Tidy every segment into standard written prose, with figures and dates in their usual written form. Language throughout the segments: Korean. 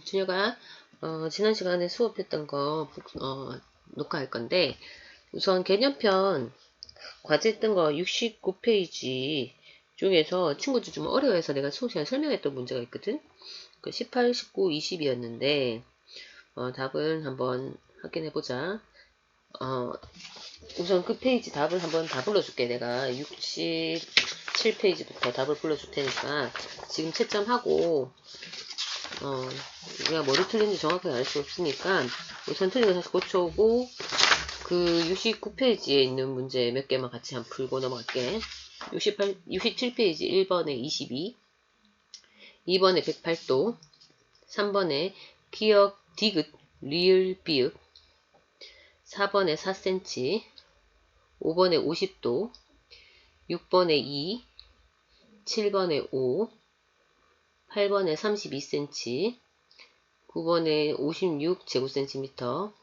준혁아, 지난 시간에 수업했던 거, 녹화할 건데, 우선 개념편 과제 했던 거 69페이지 중에서 친구들 좀 어려워해서 내가 수업 시간에 설명했던 문제가 있거든? 그 18, 19, 20이었는데, 답을 한번 확인해보자. 우선 그 페이지 답을 한번 다 불러줄게. 내가 67페이지부터 답을 불러줄 테니까, 지금 채점하고, 우리가 뭐를 틀린지 정확하게 알 수 없으니까 우선 틀린 거 다시 고쳐오고 그 69페이지에 있는 문제 몇 개만 같이 한번 풀고 넘어갈게. 67페이지 1번에 22, 2번에 108도, 3번에 기억, 디귿, 리을, 비읍, 4번에 4cm, 5번에 50도, 6번에 2, 7번에 5, 8번에 32cm, 9번에 56제곱센티미터,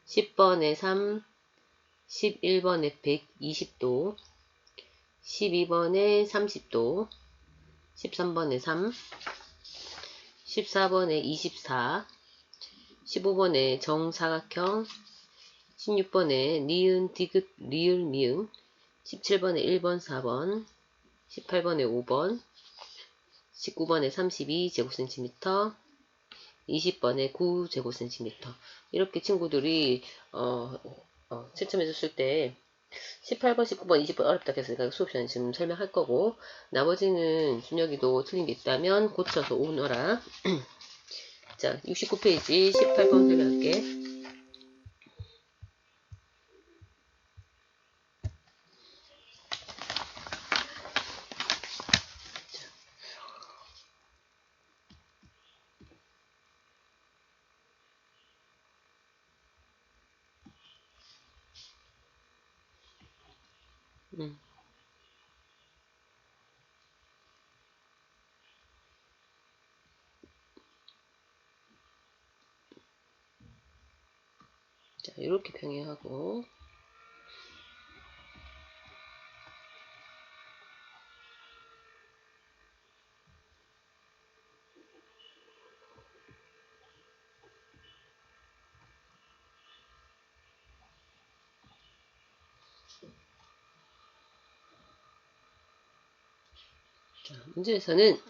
10번에 3, 11번에 120도, 12번에 30도, 13번에 3, 14번에 24, 15번에 정사각형, 16번에 니은, 디귿, 리을, 미음, 17번에 1번, 4번, 18번에 5번, 19번에 32제곱센티미터, 20번에 9제곱센티미터. 이렇게 친구들이 채점해줬을 때 18번, 19번, 20번 어렵다 해서 내가 수업 시간에 지금 설명할 거고, 나머지는 준혁이도 틀린 게 있다면 고쳐서 오너라. 자, 69페이지 18번 설명할게. 자, 이렇게 평행하고, 자, 문제에서는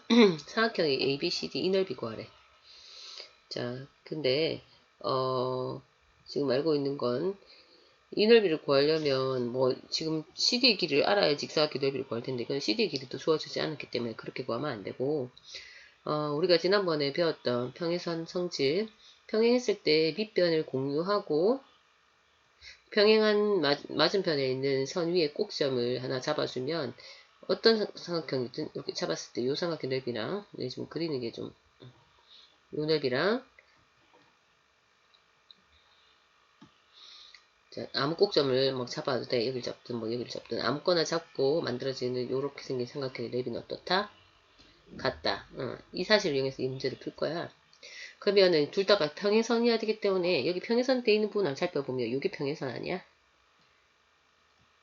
삼각형의 A, B, C, D 이 넓이 구하래. 자, 근데 지금 알고 있는 건 이 넓이를 구하려면 뭐 지금 CD의 길이를 알아야 직사각형 넓이를 구할 텐데 이건 CD의 길이도 주어지지 않았기 때문에 그렇게 구하면 안 되고, 우리가 지난번에 배웠던 평행선 성질, 평행했을 때 밑변을 공유하고 평행한 맞은편에 있는 선 위에 꼭점을 하나 잡아주면 어떤 삼각형이든 이렇게 잡았을 때 이 삼각형 넓이랑 좀 그리는 게 좀 이 넓이랑, 자, 아무 꼭점을 막 잡아도 돼. 여기를 잡든 뭐 여기를 잡든 아무거나 잡고 만들어지는 요렇게 생긴 삼각형의 넓이는 어떻다? 같다. 이 사실을 이용해서 이 문제를 풀 거야. 그러면은 둘 다가 평행선이어야 되기 때문에 여기 평행선 돼 있는 부분을 살펴보면 이게 평행선 아니야?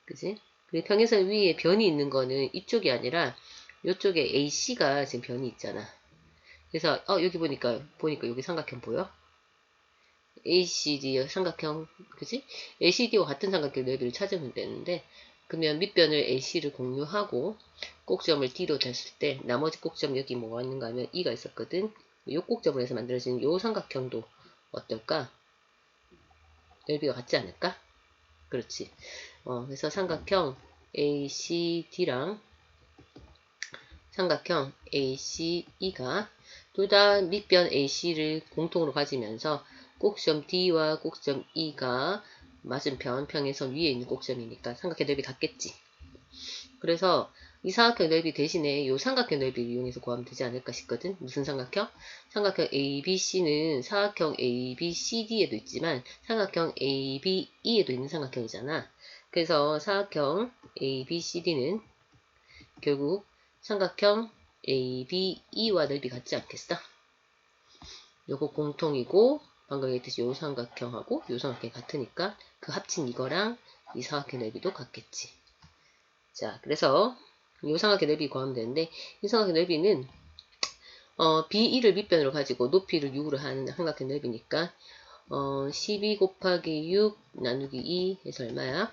그지? 그리고 평행선 위에 변이 있는 거는 이쪽이 아니라 이쪽에 AC가 지금 변이 있잖아. 그래서 여기 보니까 여기 삼각형 보여? ACD 삼각형, 그지? ACD와 같은 삼각형 넓이를 찾으면 되는데, 그러면 밑변을 AC를 공유하고 꼭점을 D로 댔을 때 나머지 꼭점 여기 뭐가 있는가 하면 E가 있었거든. 이 꼭점을 해서 만들어지는 이 삼각형도 어떨까? 넓이가 같지 않을까? 그렇지. 그래서 삼각형 ACD랑 삼각형 ACE가 둘 다 밑변 AC를 공통으로 가지면서 꼭점 D와 꼭점 E가 맞은편 평행선 위에 있는 꼭점이니까 삼각형 넓이 같겠지. 그래서 이 삼각형 넓이 대신에 이 삼각형 넓이를 이용해서 구하면 되지 않을까 싶거든. 무슨 삼각형? 삼각형 ABC는 사각형 ABCD에도 있지만 삼각형 ABE에도 있는 삼각형이잖아. 그래서 사각형 ABCD는 결국 삼각형 ABE와 넓이 같지 않겠어? 요거 공통이고 방금 얘기했듯이 요 삼각형하고 요 삼각형이 같으니까 그 합친 이거랑 이 삼각형 넓이도 같겠지. 자, 그래서 요 삼각형 넓이 구하면 되는데 이 삼각형 넓이는 B2를 밑변으로 가지고 높이를 6으로 하는 삼각형 넓이니까 12 곱하기 6 나누기 2 해서 얼마야?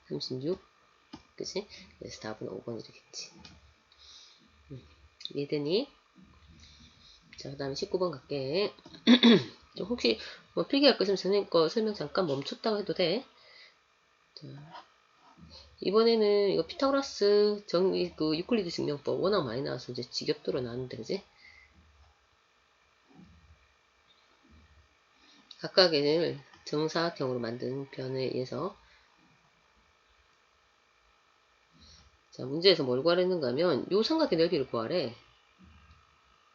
36. 그치? 그래서 답은 5번이 되겠지. 이해되니? 자, 그 다음에 19번 갈게. 혹시 뭐 필기할 거 있으면 선생님 거 설명 잠깐 멈췄다고 해도 돼. 자, 이번에는 이거 피타고라스 그 유클리드 증명법 워낙 많이 나와서 이제 지겹도록 나왔는데, 그지? 각각을 정사각형으로 만든 변에 의해서 자, 문제에서 뭘 구하랬는가 하면 요 삼각형 넓이를 구하래.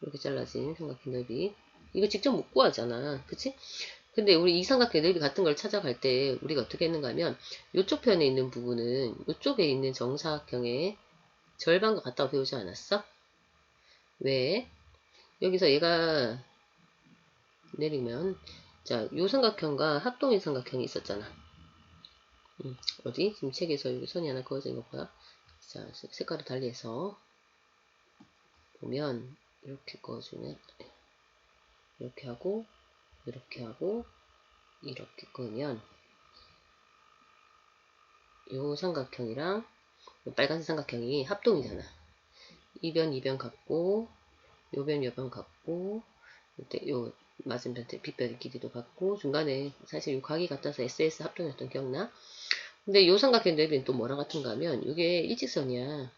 이렇게 잘라진 삼각형 넓이. 이거 직접 못 구하잖아. 그치? 근데 우리 이 삼각형 넓이 같은 걸 찾아갈 때 우리가 어떻게 했는가 하면 요쪽 편에 있는 부분은 요쪽에 있는 정사각형의 절반과 같다고 배우지 않았어? 왜? 여기서 얘가 내리면 자, 요 삼각형과 합동의 삼각형이 있었잖아. 어디? 지금 책에서 여기 선이 하나 그어져 있는 거 보여? 자, 색깔을 달리해서 보면 이렇게 그어주면 이렇게 하고 이렇게 하고 이렇게 그으면 요 삼각형이랑 요 빨간색 삼각형이 합동이잖아. 이 변, 이 변 같고 요 변, 요 변 같고 요 맞은편 빗변의 길이도 같고 중간에 사실 요 각이 같아서 SS 합동이었던 기억나? 근데 요 삼각형 넓이는 또 뭐랑 같은가 하면 이게 일직선이야.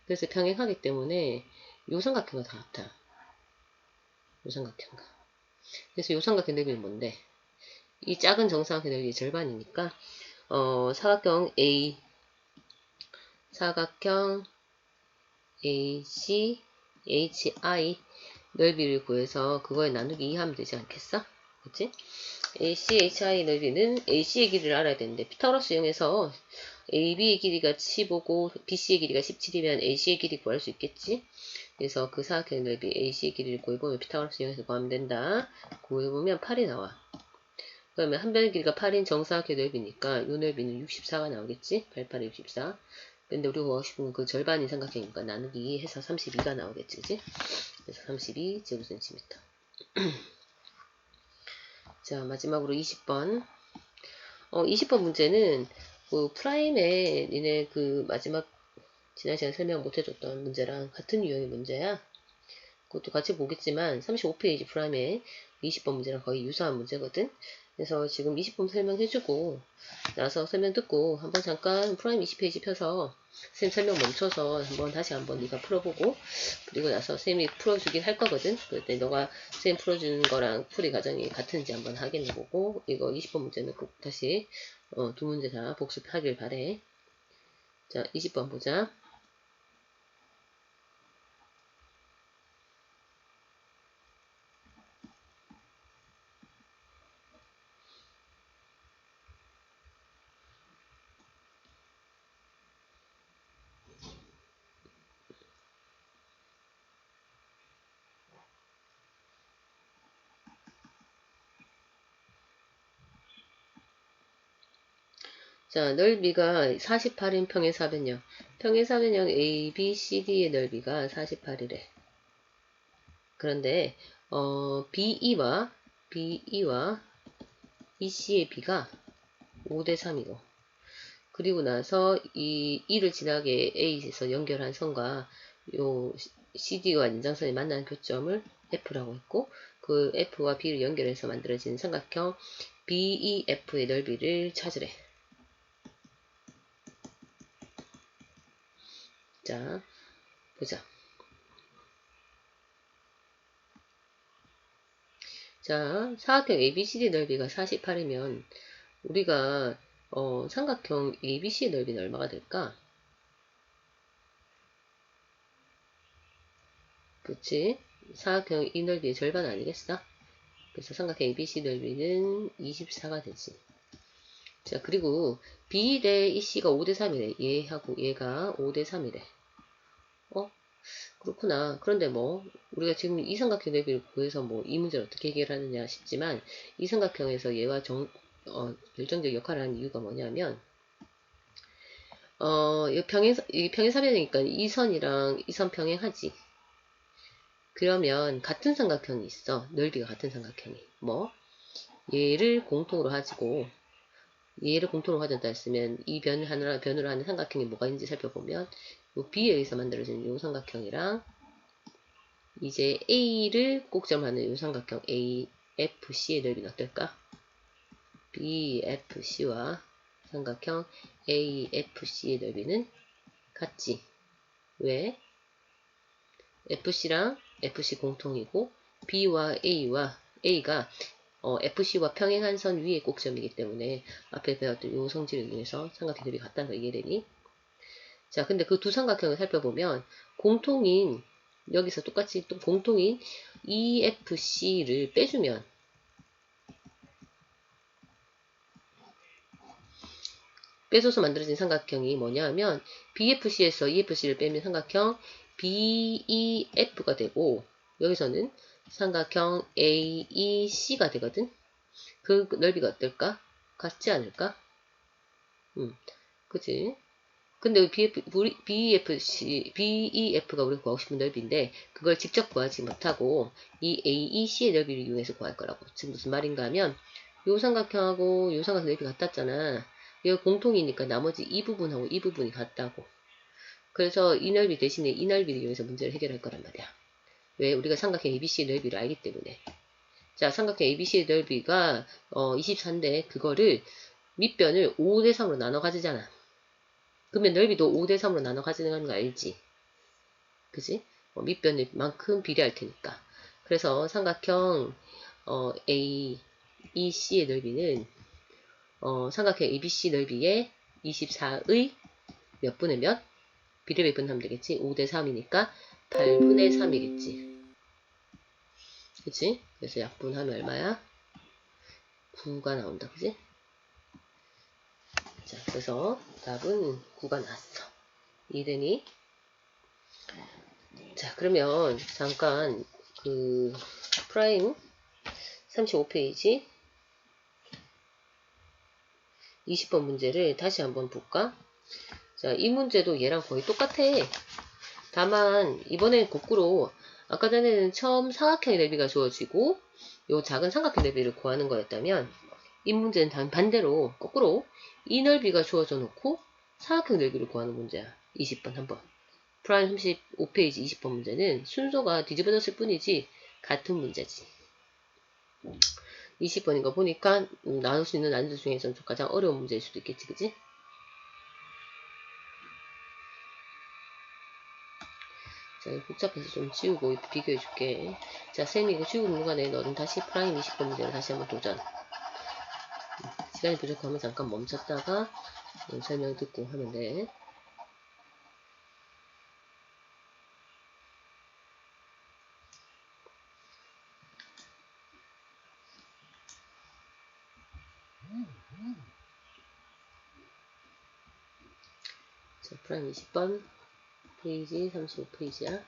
그래서 평행하기 때문에 요 삼각형과 다 같아. 요 삼각형과. 그래서 요 삼각형 넓이는 뭔데? 이 작은 정사각형 넓이의 절반이니까 사각형 사각형 AC, HI 넓이를 구해서 그거에 나누기 2 하면 되지 않겠어? 그치? AC, HI 넓이는 AC의 길이를 알아야 되는데 피타고라스 이용해서 AB의 길이가 15고 BC의 길이가 17이면 AC의 길이 구할 수 있겠지? 그래서 그 사각형 넓이 AC의 길이를 구해보면 피타고라스 이용해서 구하면 된다. 구해보면 8이 나와. 그러면 한 변의 길이가 8인 정사각형 넓이니까 이 넓이는 64가 나오겠지? 88에 64. 근데 우리가 구하고 싶은 그 절반인 삼각형이니까 나누기 해서 32가 나오겠지, 그지? 그래서 32 제곱센티미터. 자, 마지막으로 20번. 20번 문제는 그 프라임에 니네 그 마지막 지난 시간에 설명 못 해줬던 문제랑 같은 유형의 문제야. 그것도 같이 보겠지만 35페이지 프라임에 20번 문제랑 거의 유사한 문제거든. 그래서 지금 20번 설명해주고 나서 설명 듣고 한번 잠깐 프라임 20페이지 펴서 선생님 설명 멈춰서 다시 한번 네가 풀어보고 그리고 나서 선생님이 풀어주긴 할 거거든. 그때 너가 선생님 풀어주는 거랑 풀이 과정이 같은지 한번 확인해보고 이거 20번 문제는 꼭 다시 두 문제 다 복습하길 바래. 자, 20번 보자. 자, 넓이가 48인 평행사변형. 평행사변형 ABCD의 넓이가 48이래. 그런데 BE와 EC의 B가 5대 3이고 그리고 나서 이 E를 지나게 A에서 연결한 선과 요 CD와 연장선이 만나는 교점을 F라고 했고 그 F와 B를 연결해서 만들어진 삼각형 BEF의 넓이를 찾으래. 자, 보자. 자, 사각형 ABCD 넓이가 48이면 우리가 삼각형 ABC의 넓이는 얼마가 될까? 그치? 사각형 이 넓이의 절반 아니겠어? 그래서 삼각형 ABC 넓이는 24가 되지. 자, 그리고 B 대 EC가 5대 3이래. 얘하고 얘가 5대 3이래. 그렇구나. 그런데 뭐 우리가 지금 이 삼각형 넓이를 구해서 뭐 이 문제를 어떻게 해결하느냐 싶지만 이 삼각형에서 얘와 결정적 역할을 하는 이유가 뭐냐면 이 평행사변이니까 이 선이랑 이 선 평행하지. 그러면 같은 삼각형이 있어. 넓이가 같은 삼각형이. 뭐? 얘를 공통으로 가지고 얘를 공통으로 가졌다 했으면 이 변을 하는 삼각형이 뭐가 있는지 살펴보면 요 B에 의해서 만들어진 요 삼각형이랑 이제 A를 꼭점하는 요 삼각형 AFC의 넓이는 어떨까? BFC와 삼각형 AFC의 넓이는 같지. 왜? FC랑 FC 공통이고 B와 A가 FC와 평행한 선 위의 꼭점이기 때문에 앞에 배웠던 요 성질을 이용해서 삼각형들이 같다는 거 이해되니? 자, 근데 그 두 삼각형을 살펴보면 공통인 여기서 똑같이 또 공통인 EFC를 빼주면 빼줘서 만들어진 삼각형이 뭐냐 하면 BFC에서 EFC를 빼면 삼각형 BEF가 되고 여기서는 삼각형 AEC가 되거든. 그 넓이가 어떨까? 같지 않을까? 그치? 근데 BEF가 우리가 구하고 싶은 넓이인데 그걸 직접 구하지 못하고 이 AEC의 넓이를 이용해서 구할 거라고. 지금 무슨 말인가 하면 요 삼각형하고 요 삼각형 넓이 같았잖아. 이거 공통이니까 나머지 이 부분하고 이 부분이 같다고. 그래서 이 넓이 대신에 이 넓이를 이용해서 문제를 해결할 거란 말이야. 왜? 우리가 삼각형 ABC의 넓이를 알기 때문에. 자, 삼각형 ABC의 넓이가 24인데 그거를 밑변을 5대 3으로 나눠 가지잖아. 그러면 넓이도 5대 3으로 나눠 가지는 거 알지? 그지? 밑변만큼 비례할 테니까. 그래서 삼각형 AEC의 넓이는 삼각형 ABC 넓이의 24의 몇 분의 몇? 비례 배분하면 되겠지? 5대 3이니까 8분의 3이겠지. 그치? 그래서 약분하면 얼마야? 9가 나온다. 그지? 자, 그래서 답은 9가 나왔어. 이해되니? 자, 그러면 잠깐 그 프라임 35페이지 20번 문제를 다시 한번 볼까? 자, 이 문제도 얘랑 거의 똑같아. 다만 이번엔 거꾸로 아까 전에는 처음 삼각형의 넓이가 주어지고 요 작은 삼각형 넓이를 구하는 거였다면 이 문제는 반대로 거꾸로 이 넓이가 주어져 놓고 삼각형 넓이를 구하는 문제야. 20번 한번. 프라임 35페이지 20번 문제는 순서가 뒤집어졌을 뿐이지 같은 문제지. 20번인 거 보니까 나눌 수 있는 난이도 중에서는 가장 어려운 문제일 수도 있겠지, 그지? 자, 복잡해서 좀 지우고 비교해 줄게. 자, 쌤이 이거 지우고 있는 간에 너는 다시 프라임 20번 문제를 다시 한번 도전. 시간이 부족하면 잠깐 멈췄다가 설명 듣고 하면 돼. 자, 프라임 20번 페이지 35페이지야.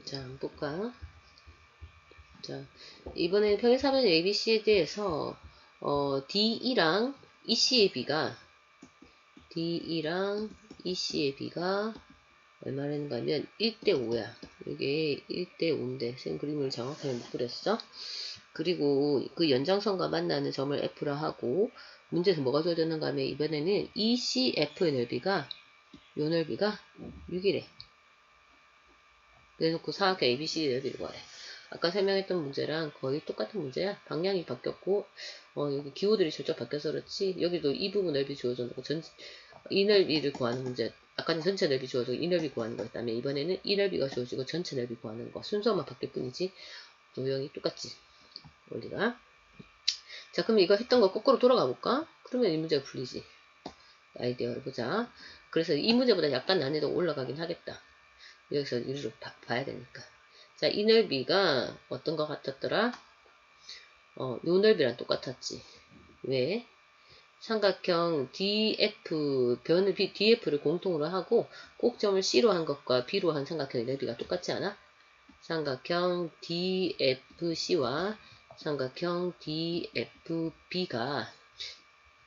자, 한번 볼까? 자, 이번에는 평행사변 ABC에 대해서 DE랑 EC의 비가 DE랑 EC의 비가 얼마라는 거 하면 1대 5야. 이게 1대5인데 선생님 그림을 정확하게 못 그렸어. 그리고 그 연장선과 만나는 점을 F라 하고 문제에서 뭐가 주어졌는가 하면 이번에는 ECF의 넓이가 요 넓이가 6이래. 그래서 그 사각형 ABCD 넓이를 구하래. 아까 설명했던 문제랑 거의 똑같은 문제야. 방향이 바뀌었고 여기 기호들이 슬쩍 바뀌어서 그렇지 여기도 이 부분 넓이 주어졌고 이 넓이를 구하는 문제. 아까는 전체 넓이 주어지고 이 넓이 구하는 거였다면 이번에는 이 넓이가 주어지고 전체 넓이 구하는 거. 순서만 바뀔 뿐이지 도형이 똑같지. 원리가. 자, 그럼 이거 했던 거 거꾸로 돌아가 볼까? 그러면 이 문제가 풀리지. 아이디어를 보자. 그래서 이 문제보다 약간 난이도가 올라가긴 하겠다. 여기서 이리로 봐야 되니까. 자, 이 넓이가 어떤 거 같았더라? 요 넓이랑 똑같았지. 왜? 삼각형 DF, 변을 DF를 공통으로 하고 꼭점을 C로 한 것과 B로 한 삼각형의 넓이가 똑같지 않아? 삼각형 DFC와 삼각형 DFB가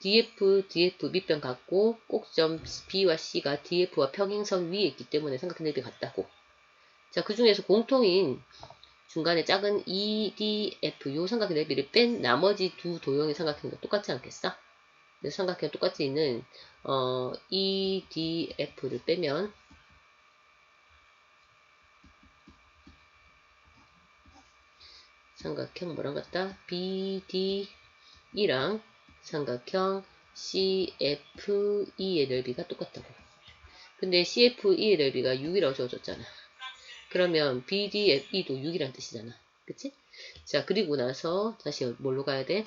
DF 밑변 같고 꼭점 B와 C가 DF와 평행선 위에 있기 때문에 삼각형 넓이가 같다고. 자, 그 중에서 공통인 중간에 작은 EDF 요 삼각형 넓이를 뺀 나머지 두 도형의 삼각형도 똑같지 않겠어? 그래서 삼각형 똑같이 있는 EDF를 빼면 삼각형 뭐랑 같다? BDE랑 삼각형 CFE의 넓이가 똑같다고. 근데 CFE의 넓이가 6이라고 주어졌잖아. 그러면 BDFE도 6이란 뜻이잖아. 그치? 자, 그리고 나서 다시 뭘로 가야 돼?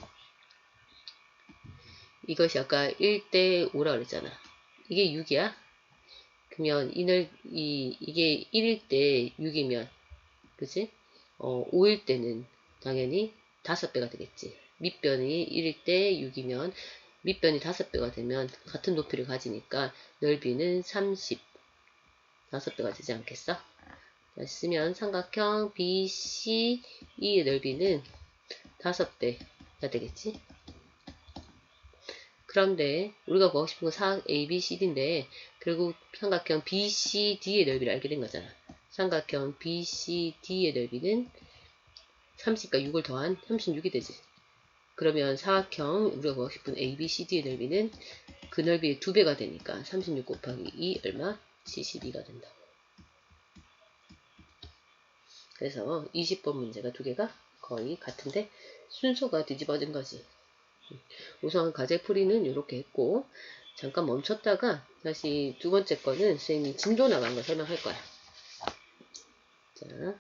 이것이 아까 1대5라고 그랬잖아. 이게 6이야? 그러면 이게 1일 때 6이면, 그치? 5일 때는 당연히 5배가 되겠지. 밑변이 1일 때 6이면, 밑변이 5배가 되면 같은 높이를 가지니까 넓이는 5배가 되지 않겠어? 자, 쓰면 삼각형 BCE의 넓이는 5배가 되겠지? 그런데 우리가 구하고 싶은 건 사각 ABCD인데 결국 삼각형 BCD의 넓이를 알게 된 거잖아. 삼각형 BCD의 넓이는 30과 6을 더한 36이 되지. 그러면 사각형 우리가 구하고 싶은 ABCD의 넓이는 그 넓이의 2배가 되니까 36 곱하기 2 얼마? 72가 된다고. 그래서 20번 문제가 두 개가 거의 같은데 순서가 뒤집어진 거지. 우선 과제풀이는 이렇게 했고 잠깐 멈췄다가 다시 두 번째 거는 선생님이 진도 나간 거 설명할 거야. 자.